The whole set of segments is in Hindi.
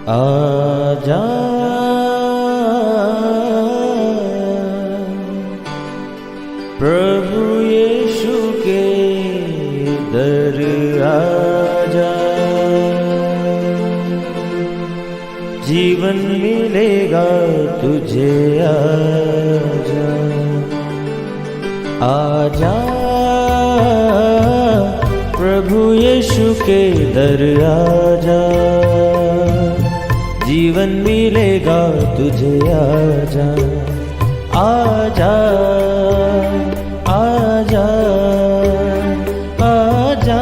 आजा प्रभु यीशु के दर आजा, जीवन मिलेगा तुझे। आजा आजा प्रभु यीशु के दर आजा, जीवन मिलेगा तुझे। आजा आजा आजा आजा।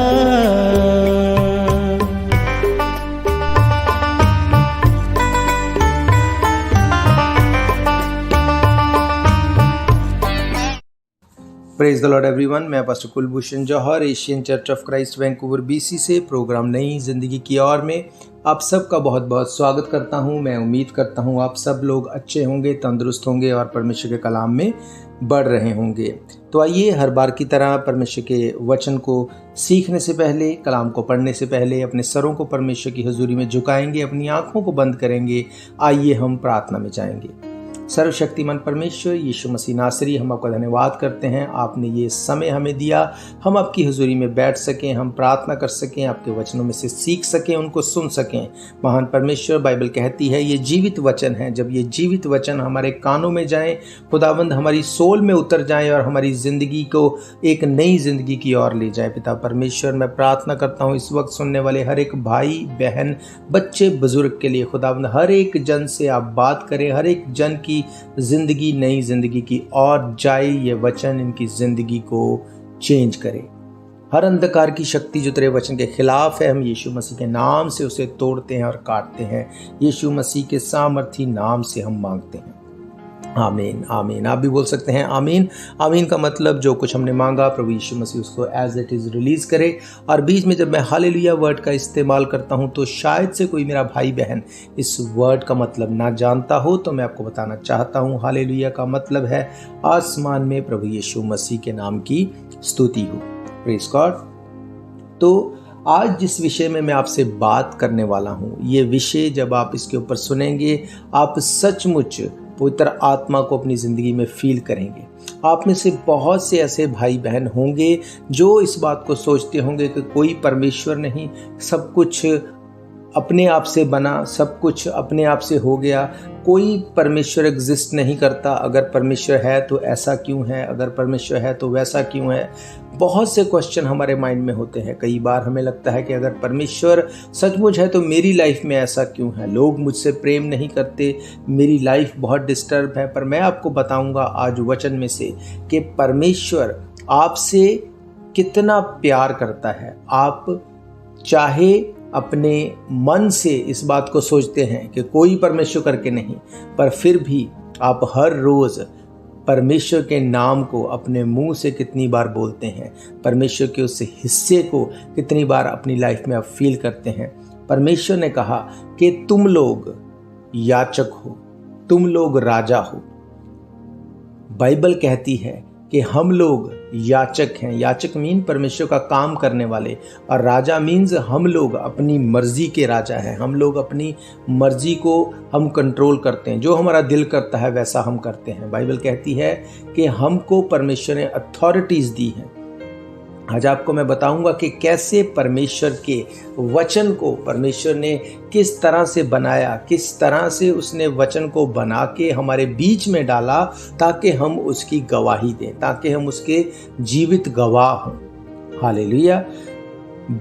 Praise the lord everyone. मैं pastor Kulbhushan Johar, Asian church of Christ Vancouver BC से प्रोग्राम नई जिंदगी की ओर में आप सबका बहुत बहुत स्वागत करता हूं। मैं उम्मीद करता हूं आप सब लोग अच्छे होंगे, तंदुरुस्त होंगे और परमेश्वर के कलाम में बढ़ रहे होंगे। तो आइए हर बार की तरह परमेश्वर के वचन को सीखने से पहले, कलाम को पढ़ने से पहले अपने सरों को परमेश्वर की हजूरी में झुकाएंगे, अपनी आंखों को बंद करेंगे। आइए हम प्रार्थना में जाएंगे। सर्वशक्तिमान परमेश्वर यीशु मसीह नासरी, हम आपका धन्यवाद करते हैं। आपने ये समय हमें दिया, हम आपकी हुजूरी में बैठ सकें, हम प्रार्थना कर सकें, आपके वचनों में से सीख सकें, उनको सुन सकें। महान परमेश्वर, बाइबल कहती है ये जीवित वचन है। जब ये जीवित वचन हमारे कानों में जाएं, खुदाबंद हमारी सोल में उतर जाएं और हमारी ज़िंदगी को एक नई ज़िंदगी की ओर ले जाए। पिता परमेश्वर, मैं प्रार्थना करता हूँ इस वक्त सुनने वाले हर एक भाई बहन, बच्चे बुजुर्ग के लिए खुदाबंद हर एक जन से आप बात करें, हर एक जन की जिंदगी नई जिंदगी की ओर जाए। ये वचन इनकी जिंदगी को चेंज करे। हर अंधकार की शक्ति जो तेरे वचन के खिलाफ है, हम यीशु मसीह के नाम से उसे तोड़ते हैं और काटते हैं। यीशु मसीह के सामर्थी नाम से हम मांगते हैं, आमीन आमीन। आप भी बोल सकते हैं आमीन। आमीन का मतलब जो कुछ हमने मांगा प्रभु यीशु मसीह उसको एज इट इज़ रिलीज करे। और बीच में जब मैं हालेलुया वर्ड का इस्तेमाल करता हूं तो शायद से कोई मेरा भाई बहन इस वर्ड का मतलब ना जानता हो, तो मैं आपको बताना चाहता हूं हालेलुया का मतलब है आसमान में प्रभु यीशु मसीह के नाम की स्तुति हो। Praise God. तो आज जिस विषय में मैं आपसे बात करने वाला हूं, ये विषय जब आप इसके ऊपर सुनेंगे आप सचमुच पवित्र आत्मा को अपनी ज़िंदगी में फील करेंगे। आप में से बहुत से ऐसे भाई बहन होंगे जो इस बात को सोचते होंगे कि कोई परमेश्वर नहीं, सब कुछ अपने आप से बना, सब कुछ अपने आप से हो गया, कोई परमेश्वर एग्जिस्ट नहीं करता। अगर परमेश्वर है तो ऐसा क्यों है, अगर परमेश्वर है तो वैसा क्यों है। बहुत से क्वेश्चन हमारे माइंड में होते हैं। कई बार हमें लगता है कि अगर परमेश्वर सचमुच है तो मेरी लाइफ में ऐसा क्यों है, लोग मुझसे प्रेम नहीं करते, मेरी लाइफ बहुत डिस्टर्ब है। पर मैं आपको बताऊंगा आज वचन में से कि परमेश्वर आपसे कितना प्यार करता है। आप चाहे अपने मन से इस बात को सोचते हैं कि कोई परमेश्वर करके नहीं, पर फिर भी आप हर रोज़ परमेश्वर के नाम को अपने मुंह से कितनी बार बोलते हैं, परमेश्वर के उस हिस्से को कितनी बार अपनी लाइफ में आप फील करते हैं। परमेश्वर ने कहा कि तुम लोग याचक हो, तुम लोग राजा हो। बाइबल कहती है कि हम लोग याचक हैं। याचक मीन परमेश्वर का काम करने वाले, और राजा मीन्स हम लोग अपनी मर्जी के राजा हैं। हम लोग अपनी मर्जी को हम कंट्रोल करते हैं, जो हमारा दिल करता है वैसा हम करते हैं। बाइबल कहती है कि हमको परमेश्वर ने अथॉरिटीज़ दी हैं। आज आपको मैं बताऊंगा कि कैसे परमेश्वर के वचन को परमेश्वर ने किस तरह से बनाया, किस तरह से उसने वचन को बना के हमारे बीच में डाला ताकि हम उसकी गवाही दें, ताकि हम उसके जीवित गवाह हों। हालेलुया।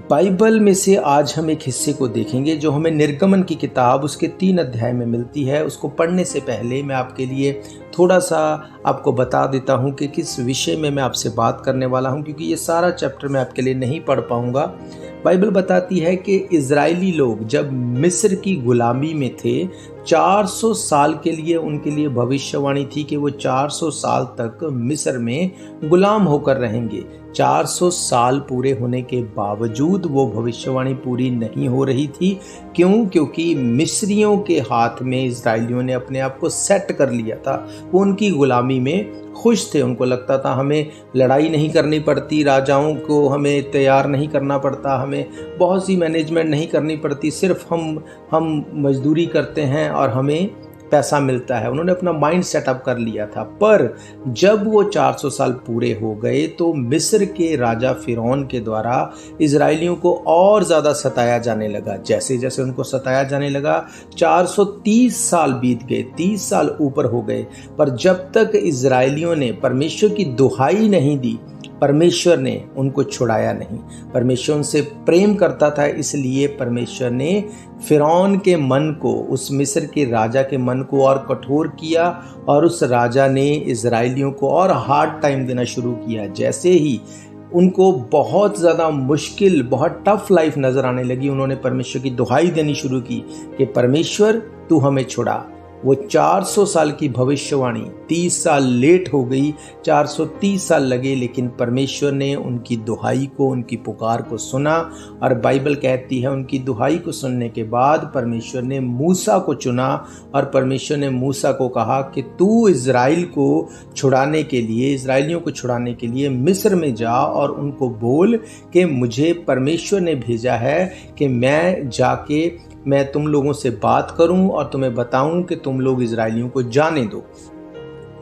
बाइबल में से आज हम एक हिस्से को देखेंगे जो हमें निर्गमन की किताब उसके 3 अध्याय में मिलती है। उसको पढ़ने से पहले मैं आपके लिए थोड़ा सा आपको बता देता हूं कि किस विषय में मैं आपसे बात करने वाला हूं, क्योंकि ये सारा चैप्टर मैं आपके लिए नहीं पढ़ पाऊंगा। बाइबल बताती है कि इज़राइली लोग जब मिस्र की गुलामी में थे, 400 साल के लिए उनके लिए भविष्यवाणी थी कि वो 400 साल तक मिस्र में गुलाम होकर रहेंगे। 400 साल पूरे होने के बावजूद वो भविष्यवाणी पूरी नहीं हो रही थी। क्यों? क्योंकि मिस्रियों के हाथ में इज़राइलियों ने अपने आप को सेट कर लिया था। वो उनकी गुलामी में खुश थे। उनको लगता था हमें लड़ाई नहीं करनी पड़ती, राजाओं को हमें तैयार नहीं करना पड़ता, हमें बहुत सी मैनेजमेंट नहीं करनी पड़ती, सिर्फ हम मजदूरी करते हैं और हमें पैसा मिलता है। उन्होंने अपना माइंड सेटअप कर लिया था। पर जब वो 400 साल पूरे हो गए तो मिस्र के राजा फिरौन के द्वारा इजरायलियों को और ज़्यादा सताया जाने लगा। जैसे जैसे उनको सताया जाने लगा 430 साल बीत गए, 30 साल ऊपर हो गए, पर जब तक इजरायलियों ने परमेश्वर की दुहाई नहीं दी, परमेश्वर ने उनको छुड़ाया नहीं। परमेश्वर उनसे प्रेम करता था, इसलिए परमेश्वर ने फिरौन के मन को, उस मिस्र के राजा के मन को और कठोर किया और उस राजा ने इजरायलियों को और हार्ड टाइम देना शुरू किया। जैसे ही उनको बहुत ज़्यादा मुश्किल, बहुत टफ लाइफ नज़र आने लगी, उन्होंने परमेश्वर की दुहाई देनी शुरू की कि परमेश्वर तू हमें छुड़ा। वो 400 साल की भविष्यवाणी 30 साल लेट हो गई, 430 साल लगे, लेकिन परमेश्वर ने उनकी दुहाई को, उनकी पुकार को सुना। और बाइबल कहती है उनकी दुहाई को सुनने के बाद परमेश्वर ने मूसा को चुना और परमेश्वर ने मूसा को कहा कि तू इज़राइल को छुड़ाने के लिए, इज़राइलियों को छुड़ाने के लिए मिस्र में जा और उनको बोल कि मुझे परमेश्वर ने भेजा है कि मैं तुम लोगों से बात करूं और तुम्हें बताऊं कि तुम लोग इजरायलियों को जाने दो।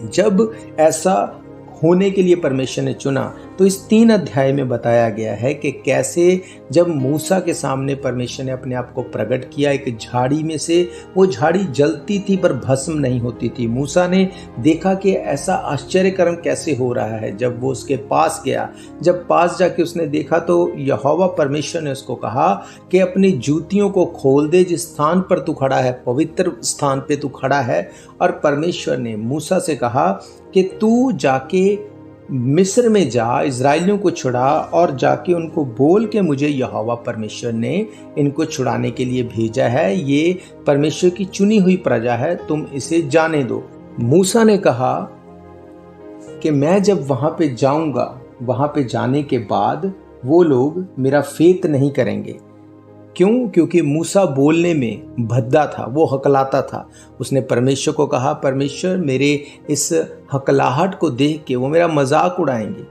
जब ऐसा होने के लिए परमेश्वर ने चुना तो इस 3 अध्याय में बताया गया है कि कैसे जब मूसा के सामने परमेश्वर ने अपने आप को प्रकट किया, एक झाड़ी में से वो झाड़ी जलती थी पर भस्म नहीं होती थी। मूसा ने देखा कि ऐसा आश्चर्य कर्म कैसे हो रहा है। जब वो उसके पास गया, जब पास जाके उसने देखा तो यहोवा परमेश्वर ने उसको कहा कि अपनी जूतियों को खोल दे, जिस स्थान पर तू खड़ा है, पवित्र स्थान पे तू खड़ा है। और परमेश्वर ने मूसा से कहा कि तू जाके मिस्र में जा, इजरायलियों को छुड़ा और जाके उनको बोल के मुझे यहोवा परमेश्वर ने इनको छुड़ाने के लिए भेजा है। ये परमेश्वर की चुनी हुई प्रजा है, तुम इसे जाने दो। मूसा ने कहा कि मैं जब वहां पे जाऊंगा, वहां पे जाने के बाद वो लोग मेरा फेत नहीं करेंगे। क्यों? क्योंकि मूसा बोलने में भद्दा था, वो हकलाता था। उसने परमेश्वर को कहा, परमेश्वर मेरे इस हकलाहट को देख के वो मेरा मजाक उड़ाएंगे।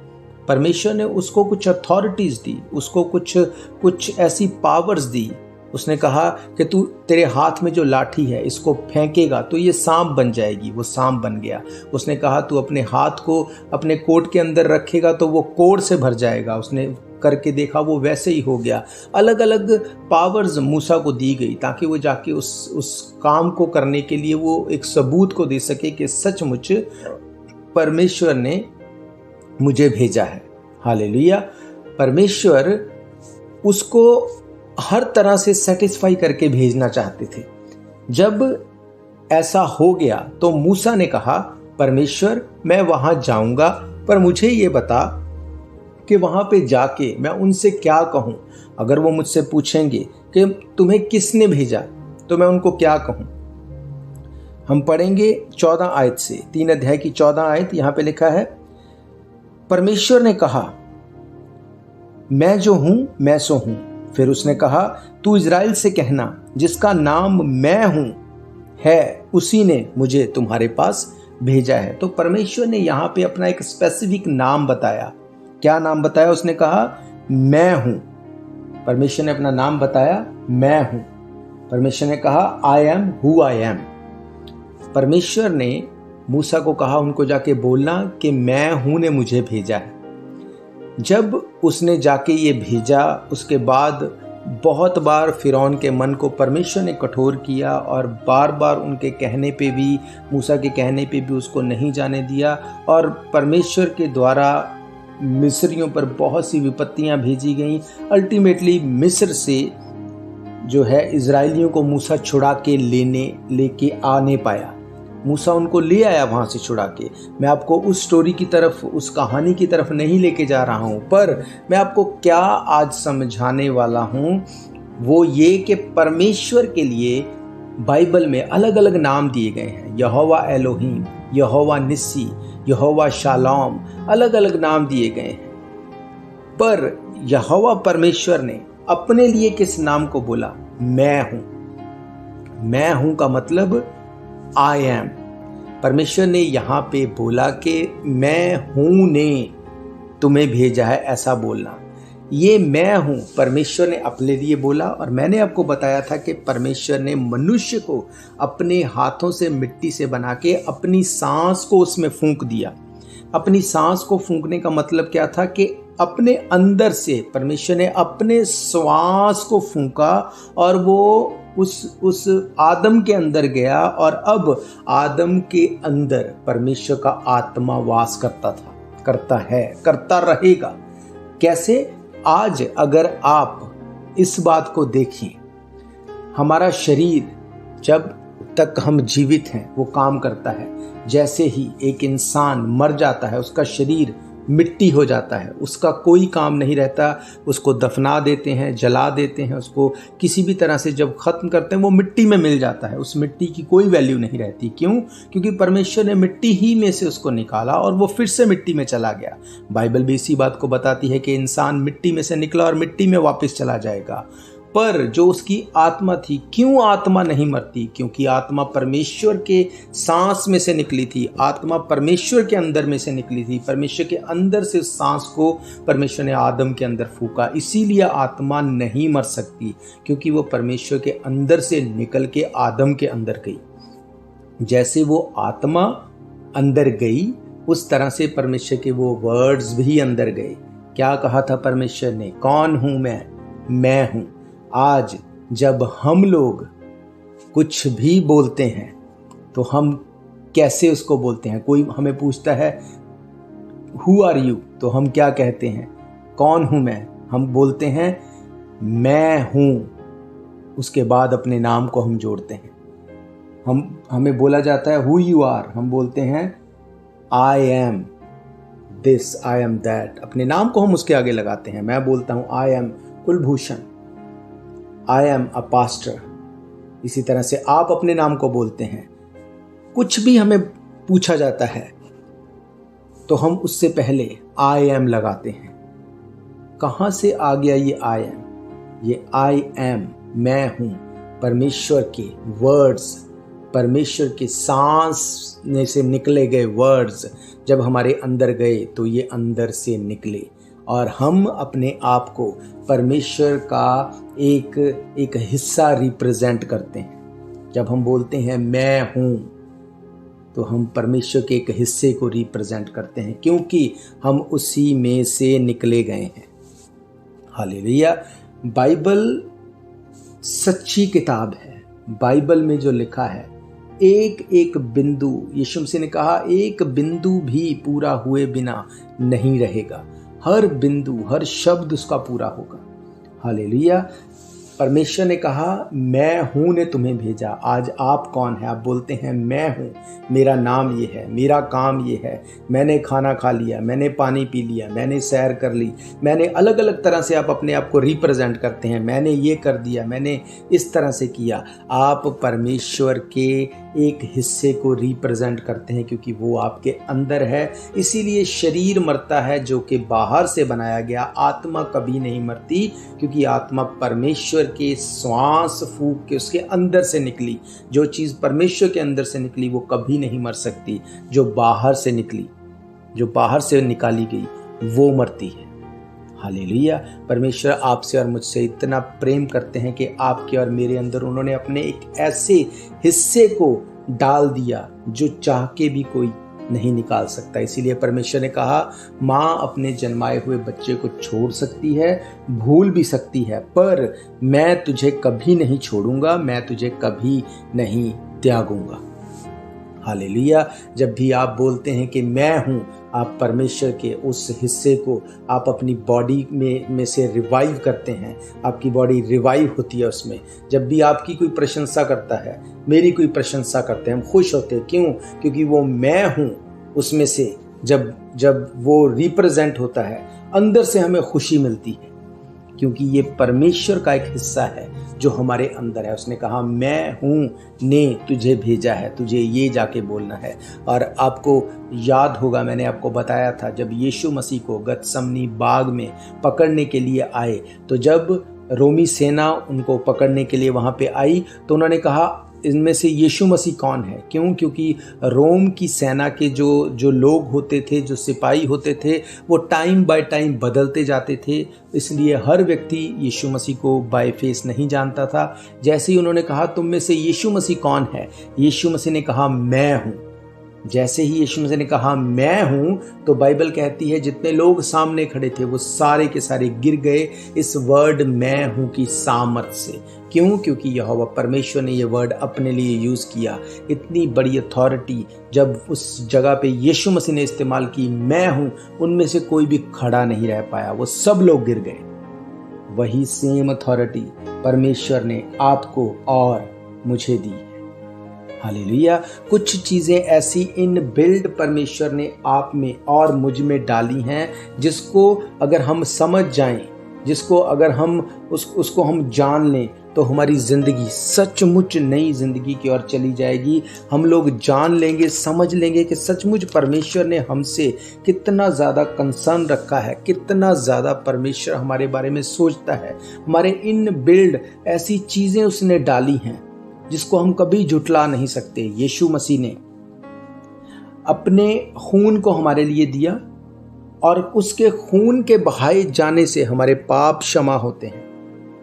परमेश्वर ने उसको कुछ अथॉरिटीज़ दी, उसको कुछ ऐसी पावर्स दी। उसने कहा कि तू, तेरे हाथ में जो लाठी है इसको फेंकेगा तो ये सांप बन जाएगी। वो सांप बन गया। उसने कहा तू अपने हाथ को अपने कोट के अंदर रखेगा तो वो कोड़ से भर जाएगा। उसने करके देखा, वो वैसे ही हो गया। अलग अलग पावर्स मूसा को दी गई ताकि वो जाके उस काम को करने के लिए वो एक सबूत को दे सके कि सचमुच परमेश्वर ने मुझे भेजा है। हालेलुया। परमेश्वर उसको हर तरह से सेटिस्फाई करके भेजना चाहते थे। जब ऐसा हो गया तो मूसा ने कहा, परमेश्वर मैं वहां जाऊंगा, पर मुझे ये बता कि वहां पे जाके मैं उनसे क्या कहूं। अगर वो मुझसे पूछेंगे कि तुम्हें किसने भेजा तो मैं उनको क्या कहूं। हम पढ़ेंगे 14 आयत से, 3 अध्याय की 14 आयत। यहां पे लिखा है, परमेश्वर ने कहा मैं जो हूं मैं सो हूं। फिर उसने कहा, तू इज़राइल से कहना जिसका नाम मैं हूं है, उसी ने मुझे तुम्हारे पास भेजा है। तो परमेश्वर ने यहाँ पे अपना एक स्पेसिफिक नाम बताया। क्या नाम बताया? उसने कहा मैं हूं। परमेश्वर ने अपना नाम बताया, मैं हूं। परमेश्वर ने कहा I am who I am. परमेश्वर ने मूसा को कहा उनको जाके बोलना कि मैं हूं ने मुझे भेजा है। जब उसने जाके ये भेजा, उसके बाद बहुत बार फिरौन के मन को परमेश्वर ने कठोर किया और बार बार उनके कहने पे भी, मूसा के कहने पे भी उसको नहीं जाने दिया। और परमेश्वर के द्वारा मिस्रियों पर बहुत सी विपत्तियां भेजी गईं। अल्टीमेटली मिस्र से जो है इजरायलियों को मूसा छुड़ा के लेके आने पाया। मूसा उनको ले आया वहां से छुड़ा के। मैं आपको उस स्टोरी की तरफ, उस कहानी की तरफ नहीं लेके जा रहा हूं, पर मैं आपको क्या आज समझाने वाला हूं वो ये कि परमेश्वर के लिए बाइबल में अलग अलग नाम दिए गए हैं। यहोवा एलोहीम, यहोवा निस्सी, यहोवा शालोम, अलग अलग नाम दिए गए हैं। पर यहोवा परमेश्वर ने अपने लिए किस नाम को बोला? मैं हूं। मैं हूं का मतलब आई एम। परमेश्वर ने यहां पे बोला कि मैं हूं ने तुम्हें भेजा है, ऐसा बोलना। ये मैं हूँ परमेश्वर ने अपने लिए बोला। और मैंने आपको बताया था कि परमेश्वर ने मनुष्य को अपने हाथों से मिट्टी से बना के अपनी सांस को उसमें फूंक दिया। अपनी सांस को फूंकने का मतलब क्या था कि अपने अंदर से परमेश्वर ने अपने श्वास को फूंका और वो उस आदम के अंदर गया, और अब आदम के अंदर परमेश्वर का आत्मा वास करता था, करता है, करता रहेगा। कैसे? आज अगर आप इस बात को देखें, हमारा शरीर जब तक हम जीवित हैं वो काम करता है। जैसे ही एक इंसान मर जाता है उसका शरीर मिट्टी हो जाता है, उसका कोई काम नहीं रहता, उसको दफना देते हैं, जला देते हैं, उसको किसी भी तरह से जब ख़त्म करते हैं वो मिट्टी में मिल जाता है। उस मिट्टी की कोई वैल्यू नहीं रहती। क्यों? क्योंकि परमेश्वर ने मिट्टी ही में से उसको निकाला और वो फिर से मिट्टी में चला गया। बाइबल भी इसी बात को बताती है कि इंसान मिट्टी में से निकला और मिट्टी में वापस चला जाएगा। पर जो उसकी आत्मा थी, क्यों आत्मा नहीं मरती? क्योंकि आत्मा परमेश्वर के सांस में से निकली थी, आत्मा परमेश्वर के अंदर में से निकली थी। परमेश्वर के अंदर से उस सांस को परमेश्वर ने आदम के अंदर फूंका, इसीलिए आत्मा नहीं मर सकती, क्योंकि वो परमेश्वर के अंदर से निकल के आदम के अंदर गई। जैसे वो आत्मा अंदर गई उस तरह से परमेश्वर के वो वर्ड्स भी अंदर गए। क्या कहा था परमेश्वर ने? कौन हूं मैं हूं। आज जब हम लोग कुछ भी बोलते हैं तो हम कैसे उसको बोलते हैं? कोई हमें पूछता है हु आर यू, तो हम क्या कहते हैं? कौन हूं मैं? हम बोलते हैं मैं हूं, उसके बाद अपने नाम को हम जोड़ते हैं। हमें बोला जाता है हु यू आर, हम बोलते हैं I am this, I am that, अपने नाम को हम उसके आगे लगाते हैं। मैं बोलता हूं I am Kulbhushan, I am a pastor. इसी तरह से आप अपने नाम को बोलते हैं। कुछ भी हमें पूछा जाता है तो हम उससे पहले आई एम लगाते हैं। कहां से आ गया ये आई एम? ये आई एम, मैं हूं, परमेश्वर के वर्ड्स, परमेश्वर के सांस में से निकले गए वर्ड्स जब हमारे अंदर गए तो ये अंदर से निकले, और हम अपने आप को परमेश्वर का एक हिस्सा रिप्रेजेंट करते हैं। जब हम बोलते हैं मैं हूं तो हम परमेश्वर के एक हिस्से को रिप्रेजेंट करते हैं, क्योंकि हम उसी में से निकले गए हैं। हालेलुया। बाइबल सच्ची किताब है। बाइबल में जो लिखा है एक एक बिंदु, यीशु मसीह ने कहा एक बिंदु भी पूरा हुए बिना नहीं रहेगा। हर बिंदु, हर शब्द उसका पूरा होगा। हालेलुया। परमेश्वर ने कहा मैं हूं ने तुम्हें भेजा। आज आप कौन है? आप बोलते हैं मैं हूं, मेरा नाम ये है, मेरा काम ये है, मैंने खाना खा लिया, मैंने पानी पी लिया, मैंने सैर कर ली, मैंने अलग अलग तरह से आप अपने आप को रिप्रेजेंट करते हैं। मैंने ये कर दिया, मैंने इस तरह से किया। आप परमेश्वर के एक हिस्से को रिप्रेजेंट करते हैं, क्योंकि वो आपके अंदर है। इसीलिए शरीर मरता है जो कि बाहर से बनाया गया, आत्मा कभी नहीं मरती, क्योंकि आत्मा परमेश्वर के श्वास फूंक के उसके अंदर से निकली। जो चीज़ परमेश्वर के अंदर से निकली वो कभी नहीं मर सकती। जो बाहर से निकली, जो बाहर से निकाली गई वो मरती है। हालेलुया। परमेश्वर आपसे और मुझसे इतना प्रेम करते हैं कि आपके और मेरे अंदर उन्होंने अपने एक ऐसे हिस्से को डाल दिया जो चाह के भी कोई नहीं निकाल सकता। इसीलिए परमेश्वर ने कहा माँ अपने जन्माए हुए बच्चे को छोड़ सकती है, भूल भी सकती है, पर मैं तुझे कभी नहीं छोड़ूंगा, मैं तुझे कभी नहीं त्यागूंगा। हालेलुया। जब भी आप बोलते हैं कि मैं हूं, आप परमेश्वर के उस हिस्से को आप अपनी बॉडी में से रिवाइव करते हैं। आपकी बॉडी रिवाइव होती है उसमें। जब भी आपकी कोई प्रशंसा करता है, मेरी कोई प्रशंसा करते हैं, हम खुश होते हैं। क्यों? क्योंकि वो मैं हूं उसमें से जब वो रिप्रेजेंट होता है, अंदर से हमें खुशी मिलती है, क्योंकि ये परमेश्वर का एक हिस्सा है जो हमारे अंदर है। उसने कहा मैं हूं ने तुझे भेजा है, तुझे ये जाके बोलना है। और आपको याद होगा, मैंने आपको बताया था जब यीशु मसीह को गतसमनी बाग में पकड़ने के लिए आए, तो जब रोमी सेना उनको पकड़ने के लिए वहां पे आई तो उन्होंने कहा इनमें से यीशु मसीह कौन है? क्यों? क्योंकि रोम की सेना के जो लोग होते थे, जो सिपाही होते थे, वो टाइम बाय टाइम बदलते जाते थे, इसलिए हर व्यक्ति यीशु मसीह को बाय फेस नहीं जानता था। जैसे ही उन्होंने कहा तुम में से यीशु मसीह कौन है, यीशु मसीह ने कहा मैं हूँ। जैसे ही यीशु मसीह ने कहा मैं हूँ, तो बाइबल कहती है जितने लोग सामने खड़े थे वो सारे के सारे गिर गए इस वर्ड मैं हूँ की सामर्थ से। क्यों? क्योंकि यहोवा परमेश्वर ने ये वर्ड अपने लिए यूज़ किया। इतनी बड़ी अथॉरिटी जब उस जगह पे यीशु मसीह ने इस्तेमाल की मैं हूँ, उनमें से कोई भी खड़ा नहीं रह पाया, वो सब लोग गिर गए। वही सेम अथॉरिटी परमेश्वर ने आपको और मुझे दी है। हालेलुया। कुछ चीज़ें ऐसी इन बिल्ड परमेश्वर ने आप में और मुझ में डाली हैं, जिसको अगर हम समझ जाएं, जिसको अगर हम उसको हम जान लें, तो हमारी ज़िंदगी सचमुच नई ज़िंदगी की ओर चली जाएगी। हम लोग जान लेंगे, समझ लेंगे कि सचमुच परमेश्वर ने हमसे कितना ज़्यादा कंसर्न रखा है, कितना ज़्यादा परमेश्वर हमारे बारे में सोचता है। हमारे इन बिल्ड ऐसी चीज़ें उसने डाली हैं जिसको हम कभी जुटला नहीं सकते। यीशु मसीह ने अपने खून को हमारे लिए दिया और उसके खून के बहाए जाने से हमारे पाप क्षमा होते हैं।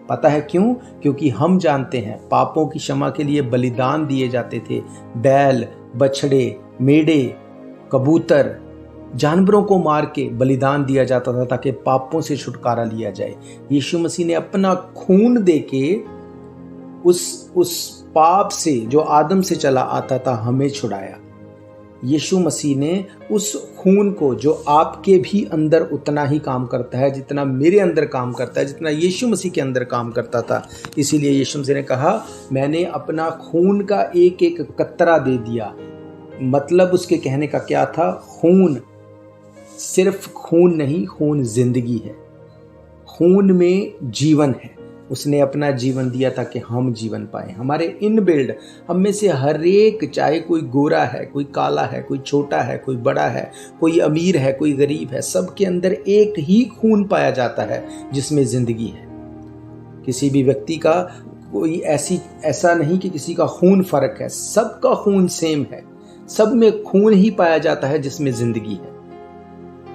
पता है क्यों? क्योंकि हम जानते हैं पापों की क्षमा के लिए बलिदान दिए जाते थे। बैल, बछड़े, मेढ़े, कबूतर, जानवरों को मार के बलिदान दिया जाता था ताकि पापों से छुटकारा लिया जाए। यीशु मसीह ने अपना खून देके उस पाप से जो आदम से चला आता था हमें छुड़ाया। यीशु मसीह ने उस खून को, जो आपके भी अंदर उतना ही काम करता है जितना मेरे अंदर काम करता है, जितना यीशु मसीह के अंदर काम करता था, इसीलिए यीशु मसीह ने कहा मैंने अपना खून का एक एक कतरा दे दिया। मतलब उसके कहने का क्या था? खून सिर्फ खून नहीं, खून जिंदगी है, खून में जीवन है। उसने अपना जीवन दिया ताकि हम जीवन पाएं। हमारे इन बिल्ड, हम में से हर एक, चाहे कोई गोरा है, कोई काला है, कोई छोटा है, कोई बड़ा है, कोई अमीर है, कोई गरीब है, सबके अंदर एक ही खून पाया जाता है जिसमें जिंदगी है। किसी भी व्यक्ति का कोई ऐसा नहीं कि किसी का खून फर्क है, सबका खून सेम है। सब में खून ही पाया जाता है जिसमें जिंदगी है।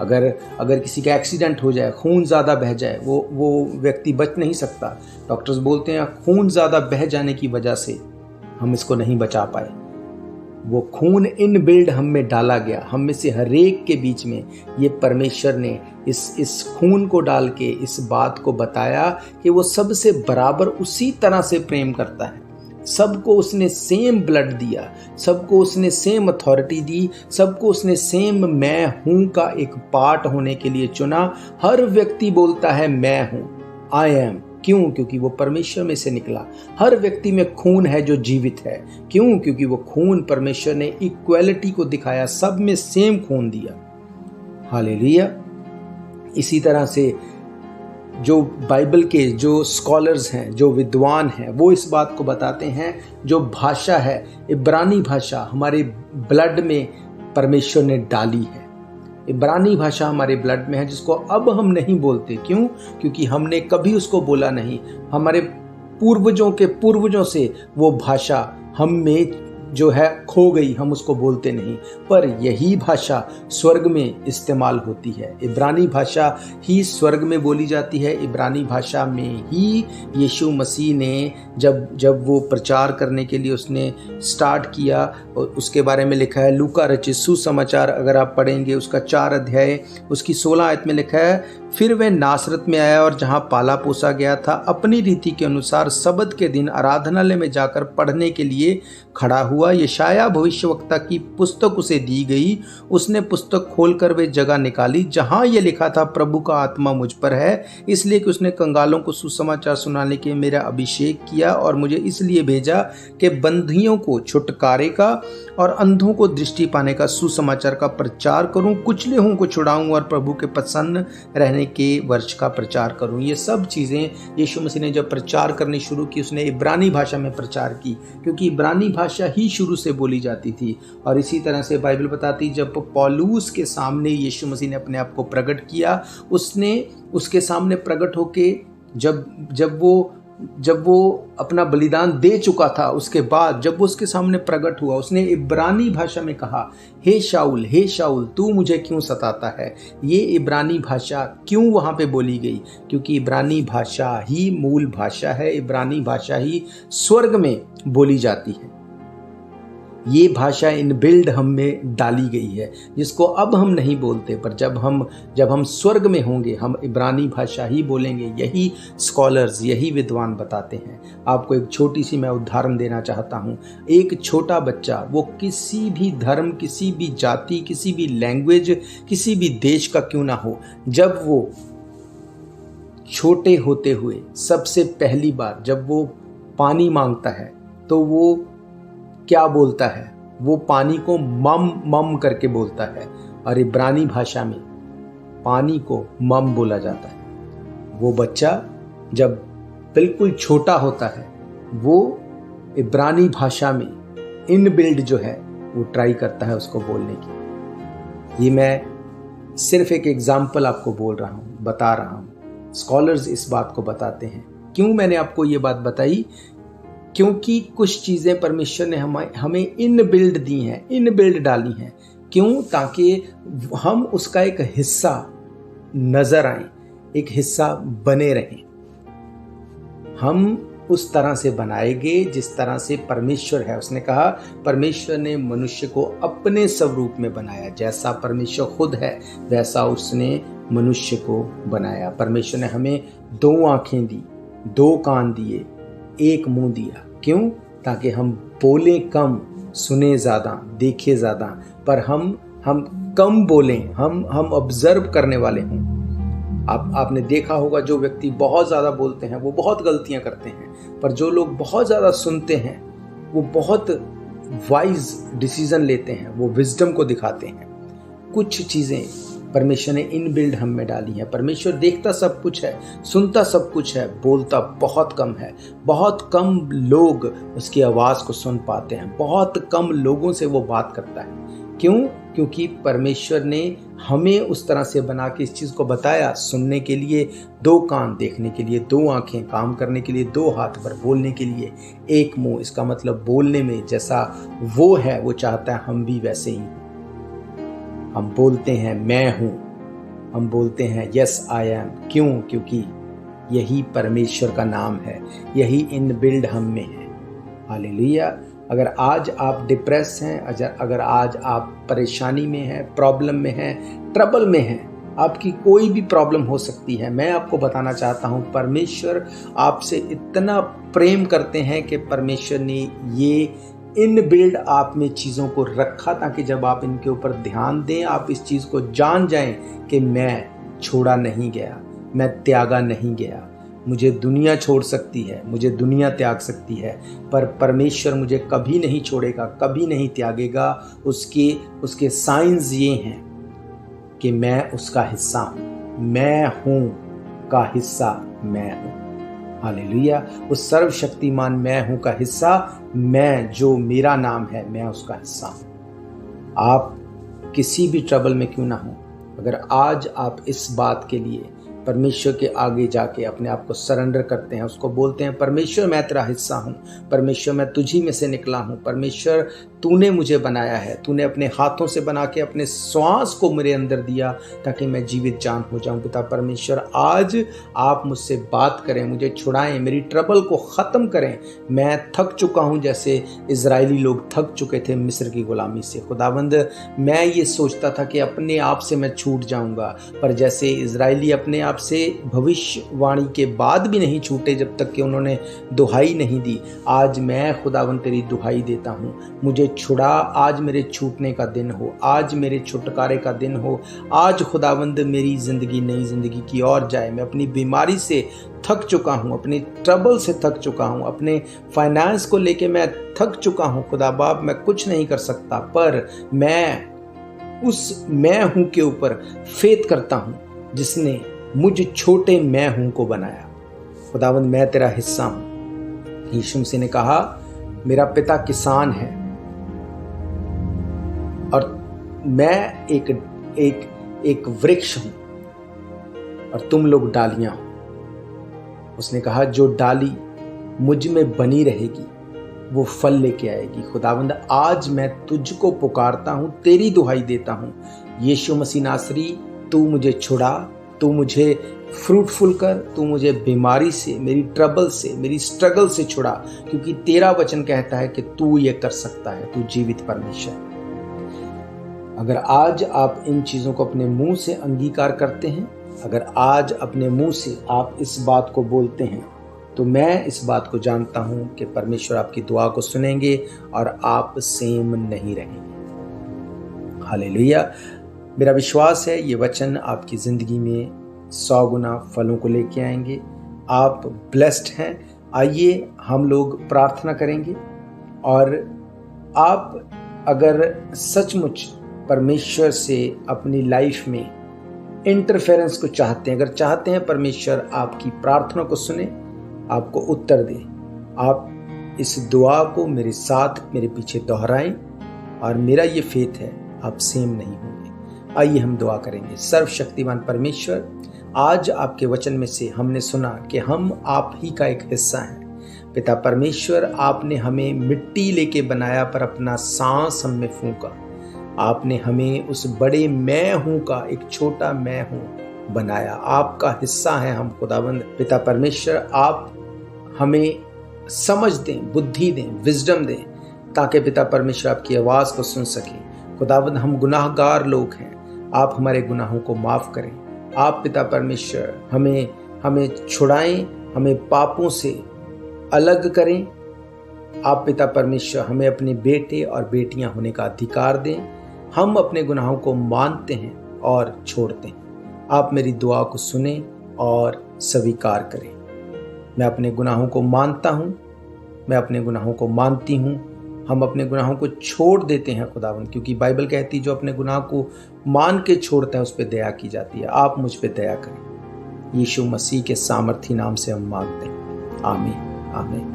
अगर किसी का एक्सीडेंट हो जाए, खून ज़्यादा बह जाए, वो व्यक्ति बच नहीं सकता। डॉक्टर्स बोलते हैं खून ज़्यादा बह जाने की वजह से हम इसको नहीं बचा पाए। वो खून इन बिल्ड हम में डाला गया। हम में से हर एक के बीच में ये परमेश्वर ने इस खून को डाल के इस बात को बताया कि वो सबसे बराबर उसी तरह से प्रेम करता है। सबको उसने सेम ब्लड दिया, सबको उसने सेम अथॉरिटी दी, सबको उसने सेम मैं हूं का एक पार्ट होने के लिए चुना। हर व्यक्ति बोलता है मैं हूं, आई एम। क्यों? क्योंकि वो परमेश्वर में से निकला। हर व्यक्ति में खून है जो जीवित है। क्यों? क्योंकि वो खून, परमेश्वर ने इक्वालिटी को दिखाया, सब में सेम खून दिया। हालेलुया। इसी तरह से जो बाइबल के जो स्कॉलर्स हैं, जो विद्वान हैं, वो इस बात को बताते हैं जो भाषा है, इब्रानी भाषा हमारे ब्लड में परमेश्वर ने डाली है। इब्रानी भाषा हमारे ब्लड में है जिसको अब हम नहीं बोलते। क्यों? क्योंकि हमने कभी उसको बोला नहीं। हमारे पूर्वजों के पूर्वजों से वो भाषा हम में जो है खो गई, हम उसको बोलते नहीं। पर यही भाषा स्वर्ग में इस्तेमाल होती है। इब्रानी भाषा ही स्वर्ग में बोली जाती है। इब्रानी भाषा में ही यीशु मसीह ने जब वो प्रचार करने के लिए उसने स्टार्ट किया, और उसके बारे में लिखा है लूका रचित सुसमाचार, अगर आप पढ़ेंगे उसका 4 अध्याय उसकी 16 आयत में लिखा है, फिर वह नासरत में आया और जहाँ पाला पोसा गया था अपनी रीति के अनुसार सबत के दिन आराधनालय में जाकर पढ़ने के लिए खड़ा हुआ। यशायाह भविष्यवक्ता की पुस्तक उसे दी गई। उसने पुस्तक खोलकर वे जगह निकाली जहाँ ये लिखा था, प्रभु का आत्मा मुझ पर है, इसलिए कि उसने कंगालों को सुसमाचार सुनाने के मेरा अभिषेक किया और मुझे इसलिए भेजा कि बंधियों को छुटकारे का और अंधों को दृष्टि पाने का सुसमाचार का प्रचार करूं, कुचले हुओं को छुड़ाऊं और प्रभु के प्रसन्न रहने के वर्ष का प्रचार करूं। ये सब चीज़ें यीशु मसीह ने जब प्रचार करनी शुरू की, उसने इब्रानी भाषा में प्रचार की, क्योंकि इब्रानी भाषा ही शुरू से बोली जाती थी। और इसी तरह से बाइबल बताती, जब पौलुस के सामने यीशु मसीह ने अपने आप को प्रकट किया, उसने उसके सामने प्रकट होके जब वो जब वो अपना बलिदान दे चुका था, उसके बाद जब वो उसके सामने प्रकट हुआ, उसने इब्रानी भाषा में कहा, हे शाऊल तू मुझे क्यों सताता है। ये इब्रानी भाषा क्यों वहाँ पे बोली गई? क्योंकि इब्रानी भाषा ही मूल भाषा है, इब्रानी भाषा ही स्वर्ग में बोली जाती है। ये भाषा इनबिल्ड हम में डाली गई है, जिसको अब हम नहीं बोलते, पर जब हम स्वर्ग में होंगे हम इब्रानी भाषा ही बोलेंगे। यही स्कॉलर्स, यही विद्वान बताते हैं। आपको एक छोटी सी मैं उदाहरण देना चाहता हूँ। एक छोटा बच्चा, वो किसी भी धर्म, किसी भी जाति, किसी भी लैंग्वेज, किसी भी देश का क्यों ना हो, जब वो छोटे होते हुए सबसे पहली बार जब वो पानी मांगता है तो वो क्या बोलता है? वो पानी को मम मम करके बोलता है, और इब्रानी भाषा में पानी को मम बोला जाता है। वो बच्चा जब बिल्कुल छोटा होता है, वो इब्रानी भाषा में इनबिल्ड जो है वो ट्राई करता है उसको बोलने की। ये मैं सिर्फ एक एग्जाम्पल आपको बोल रहा हूँ, बता रहा हूँ। स्कॉलर्स इस बात को बताते हैं। क्यों मैंने आपको ये बात बताई? क्योंकि कुछ चीज़ें परमेश्वर ने हमें इनबिल्ड दी हैं, इनबिल्ड डाली हैं। क्यों? ताकि हम उसका एक हिस्सा नजर आए, एक हिस्सा बने रहें। हम उस तरह से बनाए गए जिस तरह से परमेश्वर है। उसने कहा परमेश्वर ने मनुष्य को अपने स्वरूप में बनाया, जैसा परमेश्वर खुद है वैसा उसने मनुष्य को बनाया। परमेश्वर ने हमें 2 आंखें दी, 2 कान दिए, 1 मुंह दिया। क्यों? ताकि हम बोले कम, सुने ज़्यादा, देखे ज़्यादा, पर हम कम बोलें, हम ऑब्जर्व करने वाले हों। आपने देखा होगा, जो व्यक्ति बहुत ज़्यादा बोलते हैं वो बहुत गलतियां करते हैं, पर जो लोग बहुत ज़्यादा सुनते हैं वो बहुत वाइज डिसीजन लेते हैं, वो विजडम को दिखाते हैं। कुछ चीज़ें परमेश्वर ने इनबिल्ड हम में डाली है। परमेश्वर देखता सब कुछ है, सुनता सब कुछ है, बोलता बहुत कम है। बहुत कम लोग उसकी आवाज़ को सुन पाते हैं, बहुत कम लोगों से वो बात करता है। क्यों? क्योंकि परमेश्वर ने हमें उस तरह से बना के इस चीज़ को बताया, सुनने के लिए 2 कान, देखने के लिए 2 आंखें, काम करने के लिए 2 हाथ, पर बोलने के लिए 1 मुंह। इसका मतलब बोलने में जैसा वो है वो चाहता है हम भी वैसे ही हों। हम बोलते हैं मैं हूँ, हम बोलते हैं यस आई एम। क्यों? क्योंकि यही परमेश्वर का नाम है, यही इनबिल्ड हम में है। हालेलुया। अगर आज आप डिप्रेस हैं, अगर आज आप परेशानी में हैं, प्रॉब्लम में हैं, ट्रबल में हैं, आपकी कोई भी प्रॉब्लम हो सकती है, मैं आपको बताना चाहता हूँ परमेश्वर आपसे इतना प्रेम करते हैं कि परमेश्वर ने ये इनबिल्ड आप में चीज़ों को रखा ताकि जब आप इनके ऊपर ध्यान दें, आप इस चीज़ को जान जाएं कि मैं छोड़ा नहीं गया, मैं त्यागा नहीं गया। मुझे दुनिया छोड़ सकती है, मुझे दुनिया त्याग सकती है, पर परमेश्वर मुझे कभी नहीं छोड़ेगा, कभी नहीं त्यागेगा। उसके साइंस ये हैं कि मैं उसका हिस्सा हूँ, मैं हूँ का हिस्सा मैं हूँ। हालेलुया। उस सर्वशक्तिमान मैं हूँ का हिस्सा, मैं, जो मेरा नाम है, मैं उसका हिस्सा हूँ। आप किसी भी ट्रबल में क्यों ना हो, अगर आज आप इस बात के लिए परमेश्वर के आगे जाके अपने आप को सरेंडर करते हैं, उसको बोलते हैं परमेश्वर मैं तेरा हिस्सा हूँ, परमेश्वर मैं तुझी में से निकला हूँ, परमेश्वर तूने मुझे बनाया है, तूने अपने हाथों से बना के अपने श्वास को मेरे अंदर दिया ताकि मैं जीवित जान हो जाऊँ। पिता परमेश्वर आज आप मुझसे बात करें, मुझे छुड़ाएं, मेरी ट्रबल को ख़त्म करें। मैं थक चुका हूँ जैसे इजरायली लोग थक चुके थे मिस्र की गुलामी से। खुदावंद, मैं ये सोचता था कि अपने आप से मैं छूट जाऊँगा, पर जैसे इजरायली अपने आप से भविष्यवाणी के बाद भी नहीं छूटे जब तक कि उन्होंने दुहाई नहीं दी, आज मैं खुदावंद तेरी दुहाई देता हूँ, मुझे छुड़ा। आज मेरे छूटने का दिन हो, आज मेरे छुटकारे का दिन हो। आज खुदावंद मेरी ज़िंदगी नई ज़िंदगी की ओर जाए। मैं अपनी बीमारी से थक चुका हूँ, अपनी ट्रबल से थक चुका हूँ, अपने फाइनेंस को लेके मैं थक चुका हूँ। खुदा बाप, मैं कुछ नहीं कर सकता, पर मैं उस मैं हूँ के ऊपर फेथ करता हूँ जिसने मुझ छोटे मैं हूँ को बनाया। खुदावंद, मैं तेरा हिस्सा हूँ। यीशु मसीह ने कहा मेरा पिता किसान है और मैं एक वृक्ष हूं और तुम लोग डालियां हो। उसने कहा जो डाली मुझ में बनी रहेगी वो फल लेके आएगी। खुदावंद आज मैं तुझको पुकारता हूँ, तेरी दुहाई देता हूँ, यीशु मसीह नासरी तू मुझे छुड़ा, तू मुझे फ्रूटफुल कर, तू मुझे बीमारी से, मेरी ट्रबल से, मेरी स्ट्रगल से छुड़ा, क्योंकि तेरा वचन कहता है कि तू ये कर सकता है, तू जीवित परमेश्वर। अगर आज आप इन चीज़ों को अपने मुंह से अंगीकार करते हैं, अगर आज अपने मुंह से आप इस बात को बोलते हैं, तो मैं इस बात को जानता हूं कि परमेश्वर आपकी दुआ को सुनेंगे और आप सेम नहीं रहेंगे। हालेलुया। मेरा विश्वास है ये वचन आपकी ज़िंदगी में 100 गुना फलों को लेके आएंगे। आप ब्लेस्ड हैं। आइए हम लोग प्रार्थना करेंगे। और आप अगर सचमुच परमेश्वर से अपनी लाइफ में इंटरफेरेंस को चाहते हैं, अगर चाहते हैं परमेश्वर आपकी प्रार्थना को सुने, आपको उत्तर दे, आप इस दुआ को मेरे साथ मेरे पीछे दोहराएं और मेरा ये फेथ है आप सेम नहीं होंगे। आइए हम दुआ करेंगे। सर्वशक्तिमान परमेश्वर, आज आपके वचन में से हमने सुना कि हम आप ही का एक हिस्सा हैं। पिता परमेश्वर, आपने हमें मिट्टी लेके बनाया पर अपना सांस हम में फूंका। आपने हमें उस बड़े मैं हूं का एक छोटा मैं हूं बनाया। आपका हिस्सा है हम खुदावंद। पिता परमेश्वर, आप हमें समझ दें, बुद्धि दें, विजडम दें, ताकि पिता परमेश्वर आपकी आवाज़ को सुन सकें। खुदावंद, हम गुनाहगार लोग हैं, आप हमारे गुनाहों को माफ़ करें। आप पिता परमेश्वर हमें छुड़ाएं, हमें पापों से अलग करें। आप पिता परमेश्वर हमें अपने बेटे और बेटियां होने का अधिकार दें। हम अपने गुनाहों को मानते हैं और छोड़ते हैं। आप मेरी दुआ को सुने और स्वीकार करें। मैं अपने गुनाहों को मानता हूँ, मैं अपने गुनाहों को मानती हूँ। हम अपने गुनाहों को छोड़ देते हैं खुदावंद, क्योंकि बाइबल कहती है जो अपने गुनाह को मान के छोड़ता है उस पर दया की जाती है। आप मुझ पे दया करें। यीशु मसीह के सामर्थी नाम से हम मांगते हैं। आमीन, आमीन,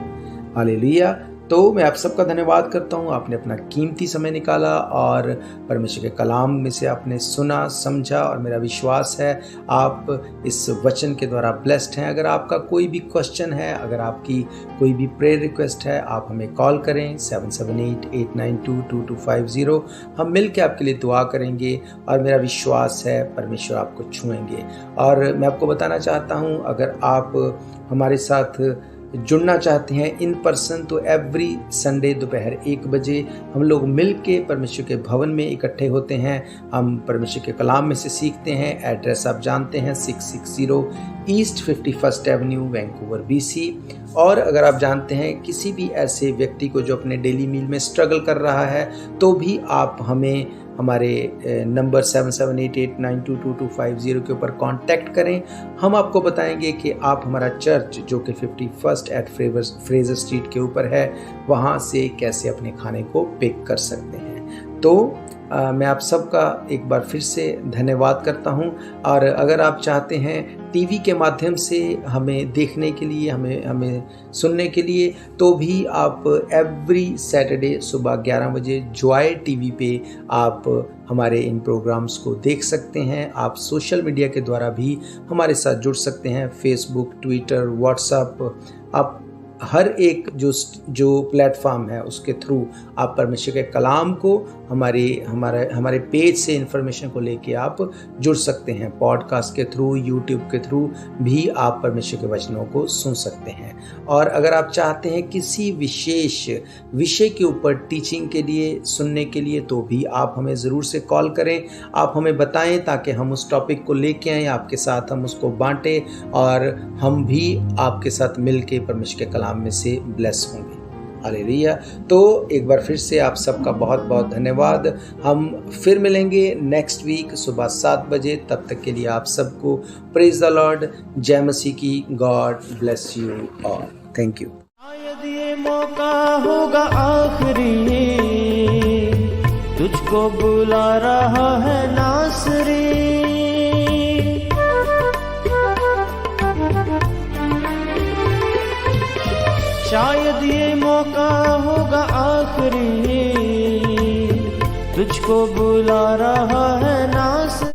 हालेलुया। तो मैं आप सबका धन्यवाद करता हूँ। आपने अपना कीमती समय निकाला और परमेश्वर के कलाम में से आपने सुना, समझा, और मेरा विश्वास है आप इस वचन के द्वारा ब्लेस्ड हैं। अगर आपका कोई भी क्वेश्चन है, अगर आपकी कोई भी प्रेयर रिक्वेस्ट है, आप हमें कॉल करें 7788922250। हम मिल के आपके लिए दुआ करेंगे और मेरा विश्वास है परमेश्वर आपको छुएंगे। और मैं आपको बताना चाहता हूँ, अगर आप हमारे साथ जुड़ना चाहते हैं इन पर्सन, तो एवरी संडे दोपहर 1 बजे हम लोग मिल के परमेश्वर के भवन में इकट्ठे होते हैं। हम परमेश्वर के कलाम में से सीखते हैं। एड्रेस आप जानते हैं, 660 east 51st Avenue, Vancouver, BC। और अगर आप जानते हैं किसी भी ऐसे व्यक्ति को जो अपने डेली मील में स्ट्रगल कर रहा है, तो भी आप हमें हमारे नंबर 7788922250 के ऊपर कांटेक्ट करें। हम आपको बताएंगे कि आप हमारा चर्च, जो कि 51st एट फ्रेजर स्ट्रीट के ऊपर है, वहाँ से कैसे अपने खाने को पिक कर सकते हैं। तो मैं आप सबका एक बार फिर से धन्यवाद करता हूं। और अगर आप चाहते हैं टीवी के माध्यम से हमें देखने के लिए, हमें सुनने के लिए, तो भी आप एवरी सैटरडे सुबह 11 बजे जॉय टीवी पे आप हमारे इन प्रोग्राम्स को देख सकते हैं। आप सोशल मीडिया के द्वारा भी हमारे साथ जुड़ सकते हैं, फेसबुक, ट्विटर, व्हाट्सएप। आप हर एक जो प्लेटफॉर्म है उसके थ्रू आप परमेश्वर के कलाम को हमारे पेज से इन्फॉर्मेशन को लेके आप जुड़ सकते हैं। पॉडकास्ट के थ्रू, यूट्यूब के थ्रू भी आप परमेश्वर के वचनों को सुन सकते हैं। और अगर आप चाहते हैं किसी विशेष विषय के ऊपर टीचिंग के लिए, सुनने के लिए, तो भी आप हमें ज़रूर से कॉल करें। आप हमें बताएं ताकि हम उस टॉपिक को लेके आएँ, आपके साथ हम उसको बांटें और हम भी आपके साथ मिल के परमेश्वर के कलाम में से ब्लेस होंगे। हालेलुया। तो एक बार फिर से आप सबका बहुत बहुत धन्यवाद। हम फिर मिलेंगे नेक्स्ट वीक सुबह 7 बजे। तब तक के लिए आप सबको प्रेज द लॉर्ड, जय मसीह की। God bless you all. Thank you. शायद ये मौका होगा आखिरी, तुझको बुला रहा है नासरी। शायद ये मौका होगा आखिरी, तुझको बुला रहा है नासरी।